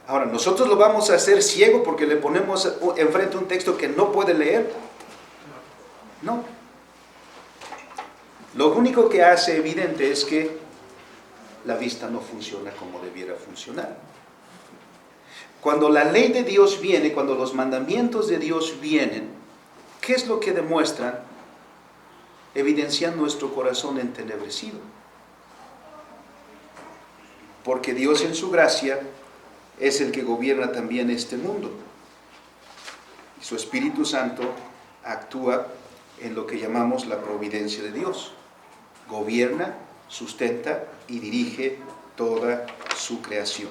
Ahora, ¿nosotros lo vamos a hacer ciego porque le ponemos enfrente un texto que no puede leer? No. Lo único que hace evidente es que la vista no funciona como debiera funcionar. Cuando la ley de Dios viene, cuando los mandamientos de Dios vienen, ¿qué es lo que demuestran? Evidencian nuestro corazón entenebrecido. Porque Dios en su gracia es el que gobierna también este mundo. Y su Espíritu Santo actúa en lo que llamamos la providencia de Dios. Gobierna, sustenta y dirige toda su creación.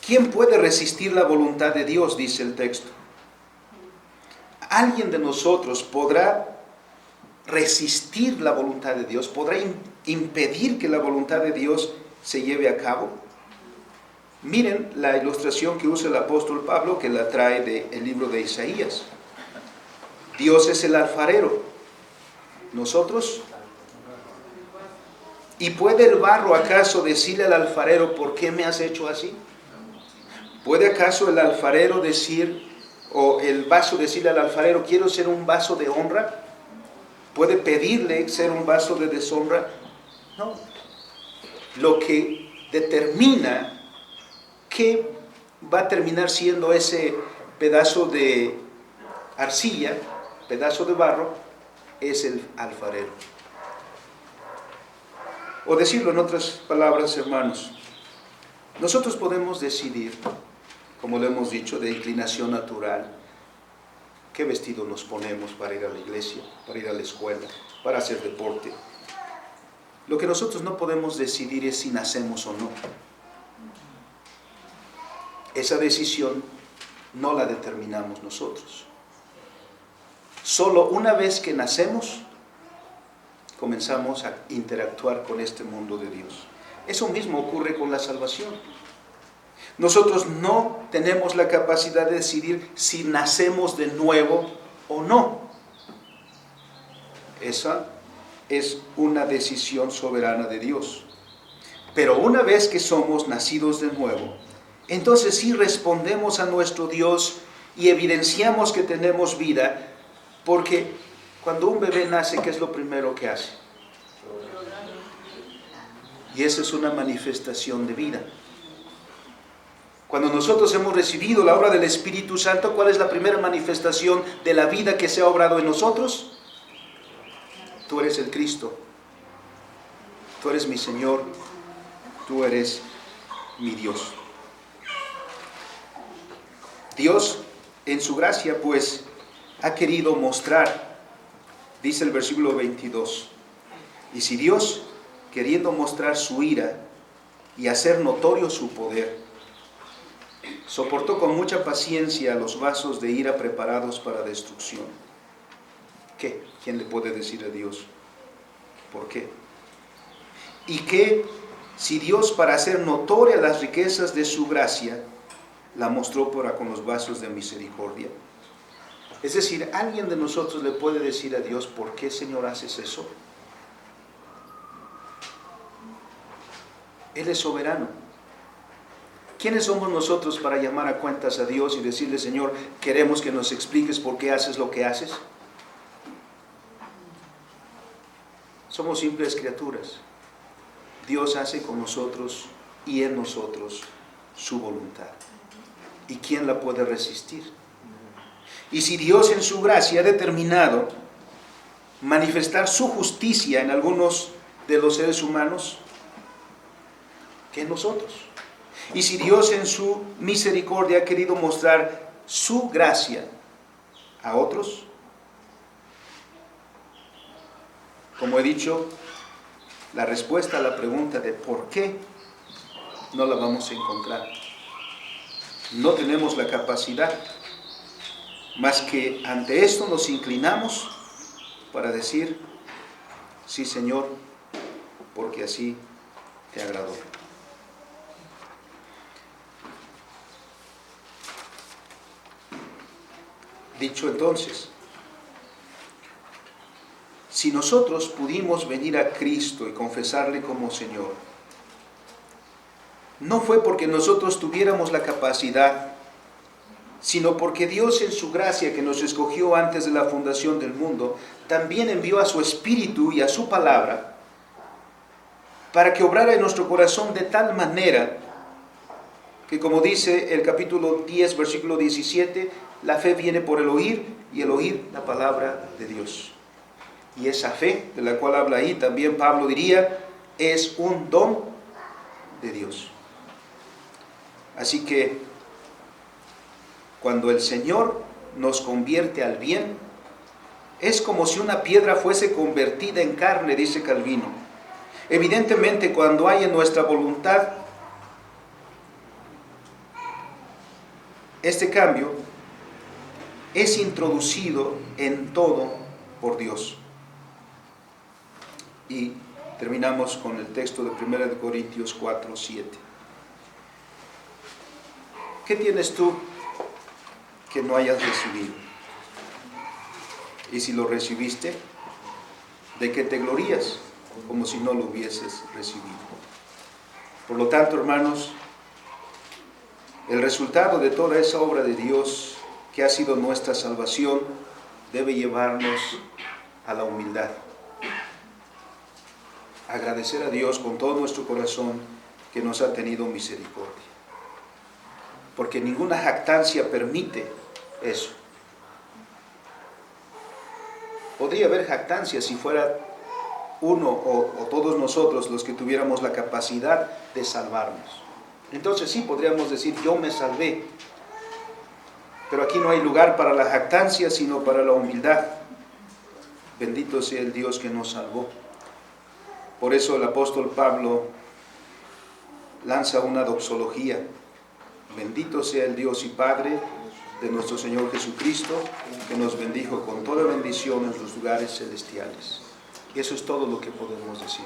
¿Quién puede resistir la voluntad de Dios?, dice el texto. ¿Alguien de nosotros podrá resistir la voluntad de Dios? ¿Podrá impedir que la voluntad de Dios se lleve a cabo? Miren la ilustración que usa el apóstol Pablo, que la trae del libro de Isaías. Dios es el alfarero, nosotros. ¿Y puede el barro acaso decirle al alfarero, ¿por qué me has hecho así? ¿Puede acaso el alfarero decir, o el vaso decirle al alfarero, quiero ser un vaso de honra? ¿Puede pedirle ser un vaso de deshonra? No. Lo que determina qué va a terminar siendo ese pedazo de arcilla, pedazo de barro, es el alfarero. O decirlo en otras palabras, hermanos, nosotros podemos decidir, como lo hemos dicho, de inclinación natural, qué vestido nos ponemos para ir a la iglesia, para ir a la escuela, para hacer deporte. Lo que nosotros no podemos decidir es si nacemos o no. Esa decisión no la determinamos nosotros. Solo una vez que nacemos, comenzamos a interactuar con este mundo de Dios. Eso mismo ocurre con la salvación. Nosotros no tenemos la capacidad de decidir si nacemos de nuevo o no. Esa es una decisión soberana de Dios. Pero una vez que somos nacidos de nuevo, entonces sí respondemos a nuestro Dios y evidenciamos que tenemos vida, porque Cuando un bebé nace, ¿qué es lo primero que hace? Y esa es una manifestación de vida. Cuando nosotros hemos recibido la obra del Espíritu Santo, ¿cuál es la primera manifestación de la vida que se ha obrado en nosotros? Tú eres el Cristo. Tú eres mi Señor. Tú eres mi Dios. Dios, en su gracia, pues, ha querido mostrar, dice el versículo 22, y si Dios, queriendo mostrar su ira y hacer notorio su poder, soportó con mucha paciencia los vasos de ira preparados para destrucción, ¿qué? ¿Quién le puede decir a Dios por qué? Y que si Dios, para hacer notorias las riquezas de su gracia, la mostró para con los vasos de misericordia. Es decir, ¿alguien de nosotros le puede decir a Dios por qué, Señor, haces eso? Él es soberano. ¿Quiénes somos nosotros para llamar a cuentas a Dios y decirle, Señor, queremos que nos expliques por qué haces lo que haces? Somos simples criaturas. Dios hace con nosotros y en nosotros su voluntad. ¿Y quién la puede resistir? Y si Dios en su gracia ha determinado manifestar su justicia en algunos de los seres humanos, ¿qué en nosotros? Y si Dios en su misericordia ha querido mostrar su gracia a otros, como he dicho, la respuesta a la pregunta de por qué no la vamos a encontrar. No tenemos la capacidad, más que ante esto nos inclinamos para decir, sí, Señor, porque así te agradó. Dicho entonces, si nosotros pudimos venir a Cristo y confesarle como Señor, no fue porque nosotros tuviéramos la capacidad, sino porque Dios en su gracia, que nos escogió antes de la fundación del mundo, también envió a su Espíritu y a su palabra para que obrara en nuestro corazón de tal manera que, como dice el capítulo 10, versículo 17, la fe viene por el oír y el oír la palabra de Dios. Y esa fe de la cual habla ahí, también Pablo diría, es un don de Dios. Así que cuando el Señor nos convierte al bien, es como si una piedra fuese convertida en carne, dice Calvino. Evidentemente, cuando hay en nuestra voluntad este cambio, es introducido en todo por Dios. Y terminamos con el texto de 1 Corintios 4, 7. ¿Qué tienes tú que no hayas recibido? Y si lo recibiste, ¿de qué te glorías? Como si no lo hubieses recibido. Por lo tanto, hermanos, el resultado de toda esa obra de Dios que ha sido nuestra salvación debe llevarnos a la humildad. Agradecer a Dios con todo nuestro corazón que nos ha tenido misericordia. Porque ninguna jactancia permite eso. Podría haber jactancia si fuera uno o todos nosotros los que tuviéramos la capacidad de salvarnos. Entonces sí podríamos decir, yo me salvé. Pero aquí no hay lugar para la jactancia, sino para la humildad. Bendito sea el Dios que nos salvó. Por eso el apóstol Pablo lanza una doxología. Bendito sea el Dios y Padre de nuestro Señor Jesucristo, que nos bendijo con toda bendición en los lugares celestiales. Y eso es todo lo que podemos decir.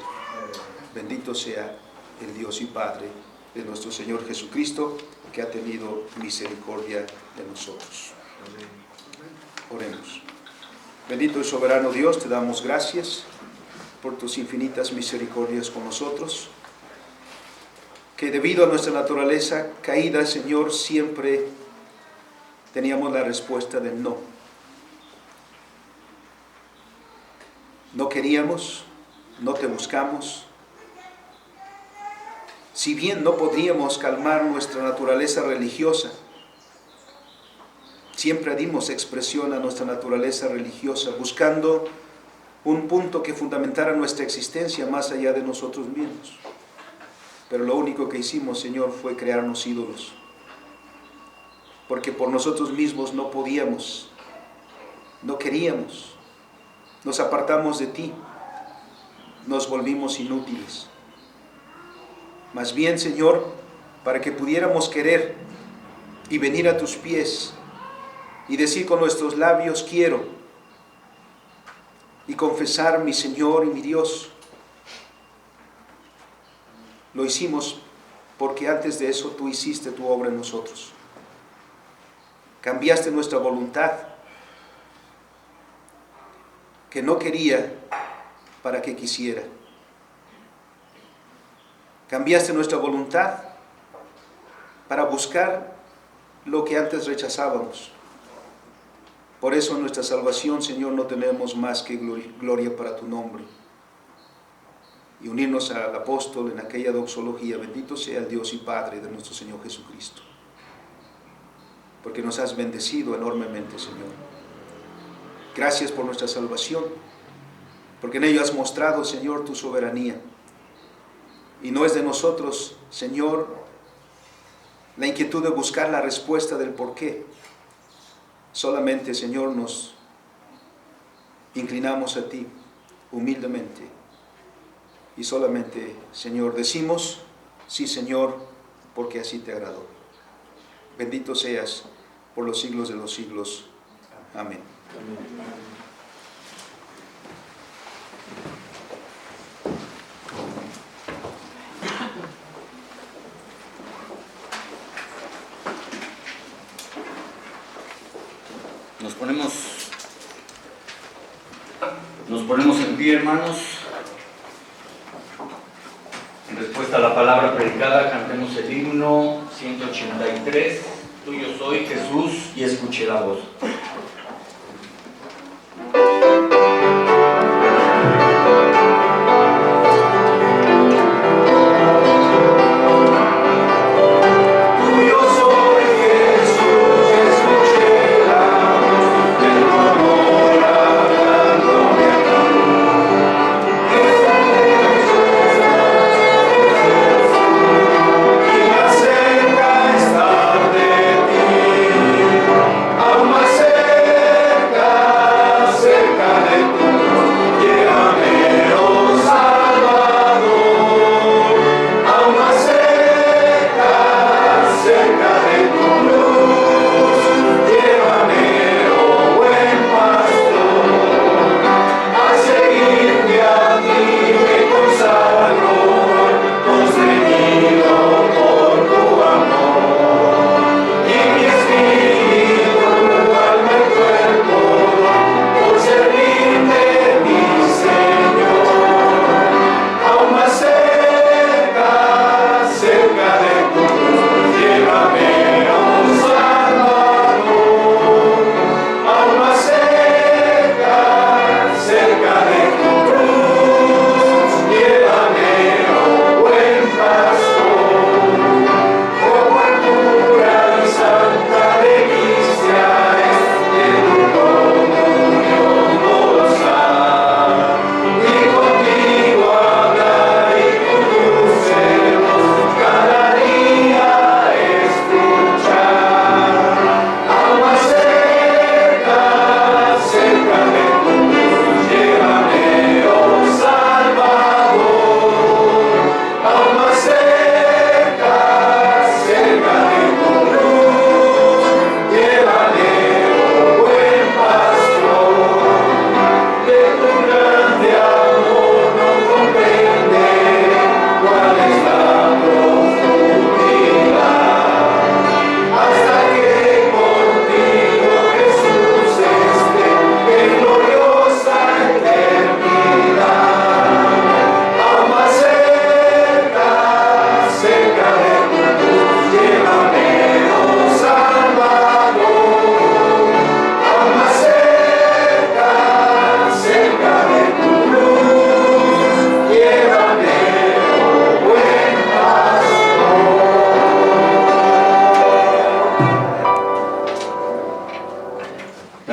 Bendito sea el Dios y Padre de nuestro Señor Jesucristo, que ha tenido misericordia de nosotros. Oremos. Bendito y soberano Dios, te damos gracias por tus infinitas misericordias con nosotros, que debido a nuestra naturaleza caída, Señor, siempre teníamos la respuesta del no. no queríamos, no te buscamos. Si bien no podríamos calmar nuestra naturaleza religiosa, siempre dimos expresión a nuestra naturaleza religiosa, buscando un punto que fundamentara nuestra existencia más allá de nosotros mismos. Pero lo único que hicimos, Señor, fue crearnos ídolos, porque por nosotros mismos no podíamos, no queríamos, nos apartamos de ti, nos volvimos inútiles. Más bien, Señor, para que pudiéramos querer y venir a tus pies y decir con nuestros labios quiero, y confesar mi Señor y mi Dios, lo hicimos porque antes de eso tú hiciste tu obra en nosotros. Cambiaste nuestra voluntad, que no quería, para que quisiera. Cambiaste nuestra voluntad para buscar lo que antes rechazábamos. Por eso en nuestra salvación, Señor, no tenemos más que gloria para tu nombre. Y unirnos al apóstol en aquella doxología: bendito sea el Dios y Padre de nuestro Señor Jesucristo. Porque nos has bendecido enormemente, Señor. Gracias por nuestra salvación, porque en ello has mostrado, Señor, tu soberanía. Y no es de nosotros, Señor, la inquietud de buscar la respuesta del por qué. Solamente, Señor, nos inclinamos a ti humildemente. Y solamente, Señor, decimos, sí, Señor, porque así te agradó. Bendito seas por los siglos de los siglos. Amén.
Nos ponemos en pie, hermanos. En respuesta a la palabra predicada, cantemos el himno 183, Tuyo soy, Jesús, y escuché la voz.
Cerca estar de ti, aún más cerca.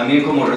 también como